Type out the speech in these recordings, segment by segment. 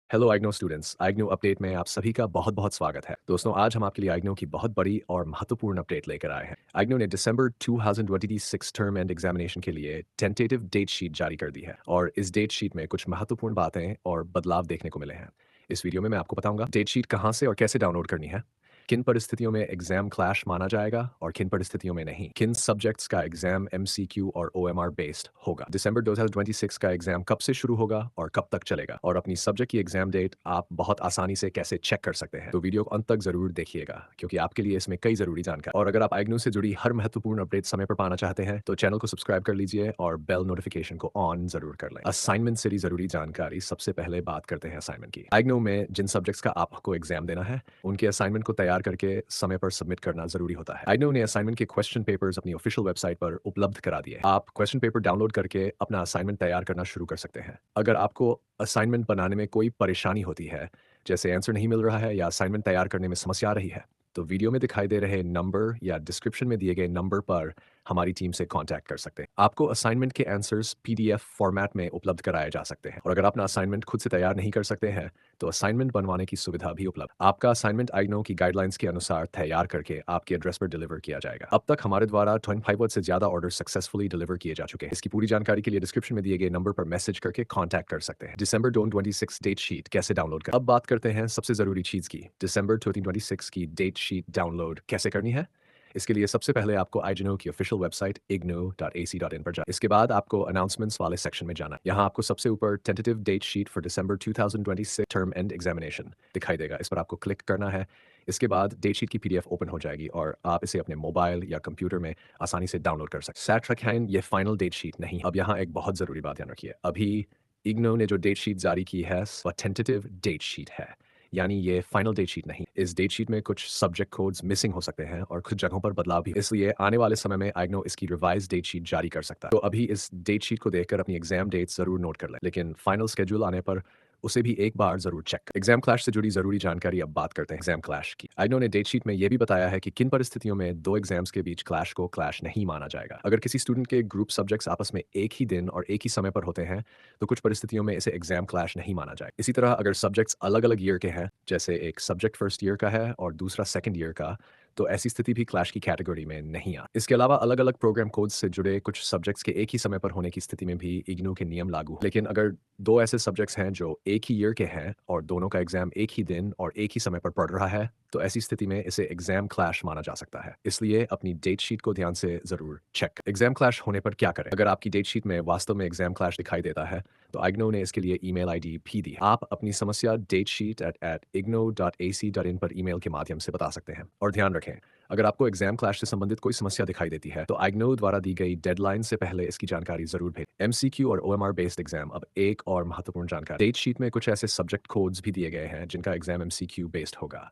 Hello आइग्नो students, आइग्नो update में आप सभी का बहुत-बहुत स्वागत है। दोस्तों, आज हम आपके लिए आइग्नो की बहुत बड़ी और महत्वपूर्ण अपडेट लेकर आए हैं। आइग्नो ने दिसंबर 2026 टर्म एंड एग्जामिनेशन के लिए टेंटेटिव डेट शीट जारी कर दी है और इस डेट शीट में कुछ महत्वपूर्ण बातें और बदलाव देखने को मिले हैं। इस वीडियो में मैं आपको बताऊंगा डेट शीट कहाँ से और कैसे डाउनलोड करनी है, किन परिस्थितियों में एग्जाम क्लैश माना जाएगा और किन परिस्थितियों में नहीं, किन सब्जेक्ट्स का एग्जाम एमसीक्यू और ओएमआर बेस्ड होगा, दिसंबर 2026 का एग्जाम कब से शुरू होगा और कब तक चलेगा, और अपनी सब्जेक्ट की एग्जाम डेट आप बहुत आसानी से कैसे चेक कर सकते हैं। तो वीडियो को अंत तक जरूर देखिएगा क्योंकि आपके लिए इसमें कई जरूरी जानकारी, और अगर आप आइग्नू से जुड़ी हर महत्वपूर्ण अपडेट समय पर पाना चाहते हैं तो चैनल को सब्सक्राइब कर लीजिए और बेल नोटिफिकेशन को ऑन जरूर कर लें। असाइनमेंट से जरूरी जानकारी, सबसे पहले बात करते हैं असाइनमेंट की। आइग्नू में जिन सब्जेक्ट्स का आपको एग्जाम देना है उनके असाइनमेंट को तैयार करके समय पर सबमिट करना जरूरी होता है। आइग्नो ने असाइनमेंट के क्वेश्चन पेपर्स अपनी ऑफिशियल वेबसाइट पर उपलब्ध करा दिए हैं। आप क्वेश्चन पेपर डाउनलोड करके अपना असाइनमेंट तैयार करना शुरू कर सकते हैं। अगर आपको असाइनमेंट बनाने में कोई परेशानी होती है, जैसे आंसर नहीं मिल रहा है या असाइनमेंट तैयार करने में समस्या आ रही है, तो वीडियो में दिखाई दे रहे नंबर या डिस्क्रिप्शन में दिए गए नंबर पर हमारी टीम से कांटेक्ट कर सकते हैं। आपको असाइनमेंट के आंसर्स पीडीएफ फॉर्मेट में उपलब्ध कराए जा सकते हैं, और अगर अपना असाइनमेंट खुद से तैयार नहीं कर सकते हैं तो असाइनमेंट बनवाने की सुविधा भी उपलब्ध। आपका असाइनमेंट आइग्नो की गाइडलाइंस के अनुसार तैयार करके आपके एड्रेस पर डिलीवर किया जाएगा। अब तक हमारे द्वारा 25 से ज्यादा ऑर्डर सक्सेसफुली डिलीवर किए जा चुके हैं। इसकी पूरी जानकारी के लिए डिस्क्रिप्शन में दिए गए नंबर पर मैसेज करके कांटेक्ट कर सकते हैं। दिसंबर 2026 डेट शीट कैसे डाउनलोड करें, अब बात करते हैं सबसे जरूरी चीज की, दिसंबर 2026 की डेट शीट डाउनलोड कैसे करनी है। इसके लिए सबसे पहले आपको आइजनो की ऑफिशियल वेबसाइट igno.ac.in पर जाना। इसके बाद आपको अनाउंसमेंट्स वाले सेक्शन में जाना है। यहाँ आपको सबसे ऊपर tentative date sheet for December 2026 term end examination दिखाई देगा। इस पर आपको क्लिक करना है। इसके बाद डेट शीट की पीडीएफ ओपन हो जाएगी और आप इसे अपने मोबाइल या कंप्यूटर में आसानी से डाउनलोड कर सकते हैं। सैट रखें, ये फाइनल डेट शीट नहीं। अब यहाँ एक बहुत जरूरी बात ध्यान रखिए, अभी इग्नो ने जो डेट शीट जारी की है वह टेंटेटिव डेट शीट है, यानी ये फाइनल डेट शीट नहीं। इस डेट शीट में कुछ सब्जेक्ट कोड्स मिसिंग हो सकते हैं और कुछ जगहों पर बदलाव भी, इसलिए आने वाले समय में आइग्नो इसकी रिवाइज डेट शीट जारी कर सकता है। तो अभी इस डेट शीट को देखकर अपनी एग्जाम डेट जरूर नोट कर लें, लेकिन फाइनल स्केड्यूल आने पर उसे भी एक बार जरूर चेक। एग्जाम क्लैश से जुड़ी जरूरी जानकारी, अब बात करते हैं एग्जाम क्लैश की। आइग्नो ने डेट शीट में यह भी बताया है कि किन परिस्थितियों में दो एग्जाम्स के बीच क्लैश को क्लैश नहीं माना जाएगा। अगर किसी स्टूडेंट के ग्रुप सब्जेक्ट्स आपस में एक ही दिन और एक ही समय पर होते हैं तो कुछ परिस्थितियों में इसे एग्जाम क्लैश नहीं माना जाए। इसी तरह अगर सब्जेक्ट्स अलग अलग ईयर के हैं, जैसे एक सब्जेक्ट फर्स्ट ईयर का है और दूसरा सेकंड ईयर का, तो ऐसी स्थिति भी क्लैश की कैटेगरी में नहीं आ। इसके अलावा अलग अलग प्रोग्राम कोड्स से जुड़े कुछ सब्जेक्ट्स के एक ही समय पर होने की स्थिति में भी इग्नू के नियम लागू हैं। लेकिन अगर दो ऐसे सब्जेक्ट्स हैं जो एक ही ईयर के हैं और दोनों का एग्जाम एक ही दिन और एक ही समय पर पड़ रहा है, तो ऐसी स्थिति में इसे एग्जाम क्लैश माना जा सकता है। इसलिए अपनी डेट शीट को ध्यान से जरूर चेक। एग्जाम क्लैश होने पर क्या करें, अगर आपकी डेट शीट में वास्तव में एग्जाम क्लैश दिखाई देता है तो आइग्नो ने इसके लिए ईमेल आईडी भी दी है। आप अपनी समस्या datesheet@igno.ac.in पर ईमेल के माध्यम से बता सकते हैं। और ध्यान रखें, अगर आपको एग्जाम क्लैश से संबंधित कोई समस्या दिखाई देती है तो आइग्नो द्वारा दी गई डेडलाइन से पहले इसकी जानकारी जरूर भेजें। एमसीक्यू और ओएमआर बेस्ड एग्जाम, अब एक और महत्वपूर्ण जानकारी, डेट शीट में कुछ ऐसे सब्जेक्ट कोड्स भी दिए गए हैं जिनका एग्जाम एमसीक्यू बेस्ड होगा।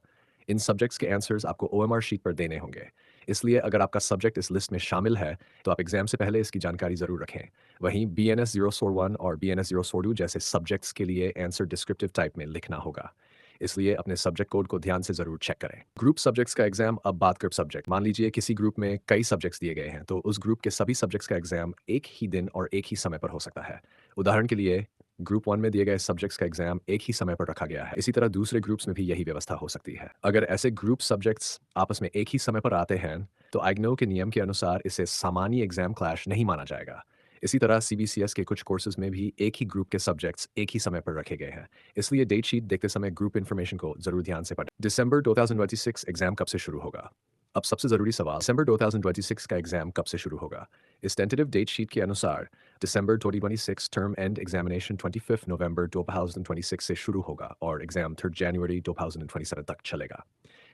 इन सब्जेक्ट्स के आंसर्स आपको ओएमआर शीट पर देने होंगे, इसलिए अगर आपका सब्जेक्ट इस लिस्ट में शामिल है तो आप एग्जाम से पहले इसकी जानकारी जरूर रखें। वहीं BNS 041 और BNS 042 जैसे सब्जेक्ट्स के लिए आंसर डिस्क्रिप्टिव टाइप में लिखना होगा, इसलिए अपने सब्जेक्ट कोड को ध्यान से जरूर चेक करें। ग्रुप सब्जेक्ट्स का एग्जाम, अब बात कर सब्जेक्ट। मान लीजिए किसी ग्रुप में कई सब्जेक्ट्स दिए गए हैं तो उस ग्रुप के सभी सब्जेक्ट्स का एग्जाम एक ही दिन और एक ही समय पर हो सकता है। उदाहरण के लिए ग्रुप 1 में दिए गए सब्जेक्ट्स का एग्जाम एक ही समय पर रखा गया है। इसी तरह दूसरे ग्रुप्स में भी यही व्यवस्था हो सकती है। अगर ऐसे ग्रुप सब्जेक्ट्स आपस में एक ही समय पर आते हैं तो आइग्नो के नियम के अनुसार इसे सामान्य एग्जाम क्लैश नहीं माना जाएगा। इसी तरह सीबीसीएस के कुछ कोर्सेज में भी एक ही ग्रुप के सब्जेक्ट्स एक ही समय पर रखे गए हैं, इसलिए डेट शीट देखते समय ग्रुप इन्फॉर्मेशन को जरूर ध्यान से पढ़ें। दिसंबर 2026 एग्जाम कब से शुरू होगा, अब सबसे जरूरी सवाल, दिसंबर 2026 का एग्जाम कब से शुरू होगा। इस टेंटेटिव डेट शीट के अनुसार दिसंबर 2026 टर्म एंड एग्जामिनेशन 25 नवंबर 2026 से शुरू होगा और एग्जाम 3 जनवरी 2027 तक चलेगा।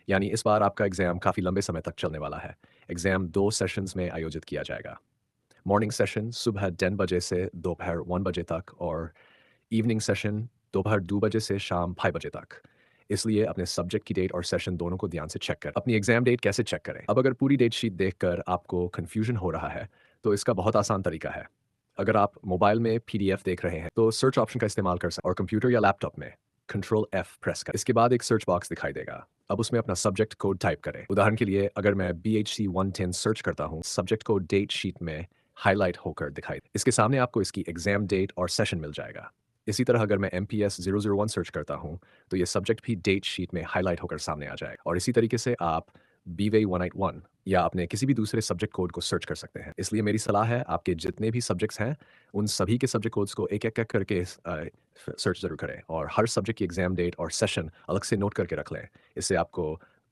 यानी इस बार आपका एग्जाम काफ़ी लंबे समय तक चलने वाला है। एग्जाम 2 सेशंस में आयोजित किया जाएगा। मॉर्निंग सेशन सुबह 10 बजे से दोपहर 1 बजे तक, और इवनिंग सेशन दोपहर 2 बजे से शाम 5 बजे तक। इसलिए अपने सब्जेक्ट की डेट और सेशन दोनों को ध्यान से चेक करें। अपनी एग्जाम डेट कैसे चेक करें, अब अगर पूरी डेट शीट देखकर आपको कन्फ्यूजन हो रहा है तो इसका बहुत आसान तरीका है। अगर आप मोबाइल में पीडीएफ देख रहे हैं तो सर्च ऑप्शन का इस्तेमाल कर सकते हैं, और कंप्यूटर या लैपटॉप में कंट्रोल F प्रेस करें। इसके बाद एक सर्च बॉक्स दिखाई देगा। अब उसमें अपना सब्जेक्ट कोड टाइप करें। उदाहरण के लिए अगर मैं BHC 110 सर्च करता हूँ, सब्जेक्ट कोड डेट शीट में हाईलाइट होकर दिखाई, इसके सामने आपको इसकी एग्जाम डेट और सेशन मिल जाएगा। इसी तरह अगर मैं MPS 001 सर्च करता हूँ, तो ये सब्जेक्ट भी डेट शीट में हाइलाइट होकर सामने आ जाएगा और इसी तरीके से आप BWay 181 या अपने किसी भी दूसरे सब्जेक्ट कोड को सर्च कर सकते हैं। इसलिए मेरी सलाह है आपके जितने भी सब्जेक्ट्स हैं, उन सभी के सब्जेक्ट कोड्स को एक-एक करके सर्च ज़रूर करें और हर सब्जेक्ट की एग्ज़ाम डेट और सेशन अलग से नोट करके रख लें। इससे आपको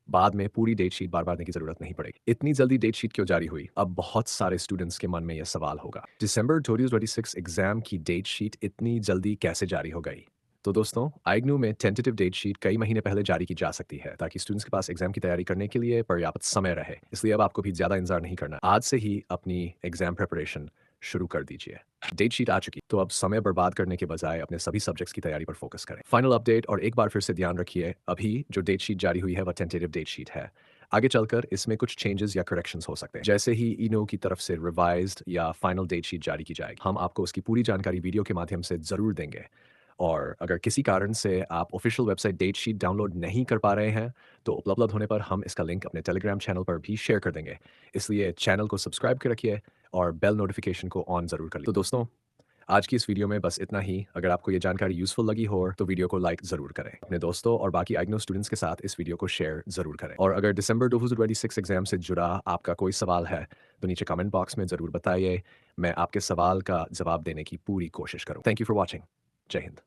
बाद में पूरी डेट शीट बार-बार देने की ज़रूरत नहीं पड़ेगी। इतनी जल्दी डेट शीट क्यों जारी हुई? अब बहुत सारे स्टूडेंट्स के मन में यह सवाल होगा। दिसंबर 2026 एग्ज़ाम की डेट शीट इतनी जल्दी कैसे जारी हो गई? तो दोस्तों, आईगनू में टेंटेटिव डेट शीट कई महीने पहले जारी की जा सकती है, ताकि स्टूडेंट्स के पास एग्ज़ाम की तैयारी करने के लिए पर्याप्त समय रहे। इसलिए अब आपको भी ज़्यादा इंतज़ार नहीं करना। आज से ही अपनी एग्ज़ाम प्रिपरेशन शुरू कर दीजिए। डेट शीट आ चुकी, तो अब समय बर्बाद करने के बजाय अपने सभी सब्जेक्ट्स की तैयारी पर फोकस करें। फाइनल अपडेट और एक बार फिर से ध्यान रखिए, अभी जो डेट शीट जारी हुई है वह टेंटेटिव डेट शीट है। आगे चलकर इसमें कुछ चेंजेस या करेक्शंस हो सकते हैं। जैसे ही इनो की तरफ से रिवाइज्ड या फाइनल डेट शीट जारी की जाएगी, हम आपको उसकी पूरी जानकारी वीडियो के माध्यम से ज़रूर देंगे। और अगर किसी कारण से आप official website date sheet download नहीं कर पा रहे हैं, तो उपलब्ध होने पर हम इसका लिंक अपने टेलीग्राम चैनल पर भी शेयर कर देंगे। इसलिए चैनल को सब्सक्राइब कर रखिए और बेल नोटिफिकेशन को ऑन ज़रूर कर लीजिए। तो दोस्तों, आज की इस वीडियो में बस इतना ही। अगर आपको ये जानकारी यूज़फुल लगी हो तो वीडियो को लाइक ज़रूर करें। अपने दोस्तों और बाकी आइग्नो स्टूडेंट्स के साथ इस वीडियो को शेयर ज़रूर करें। और अगर दिसंबर 2026 एग्ज़ाम से जुड़ा आपका कोई सवाल है, तो नीचे कमेंट बॉक्स में ज़रूर बताइए। मैं आपके सवाल का जवाब देने की पूरी कोशिश करूँ। Thank you for watching. जय हिंद।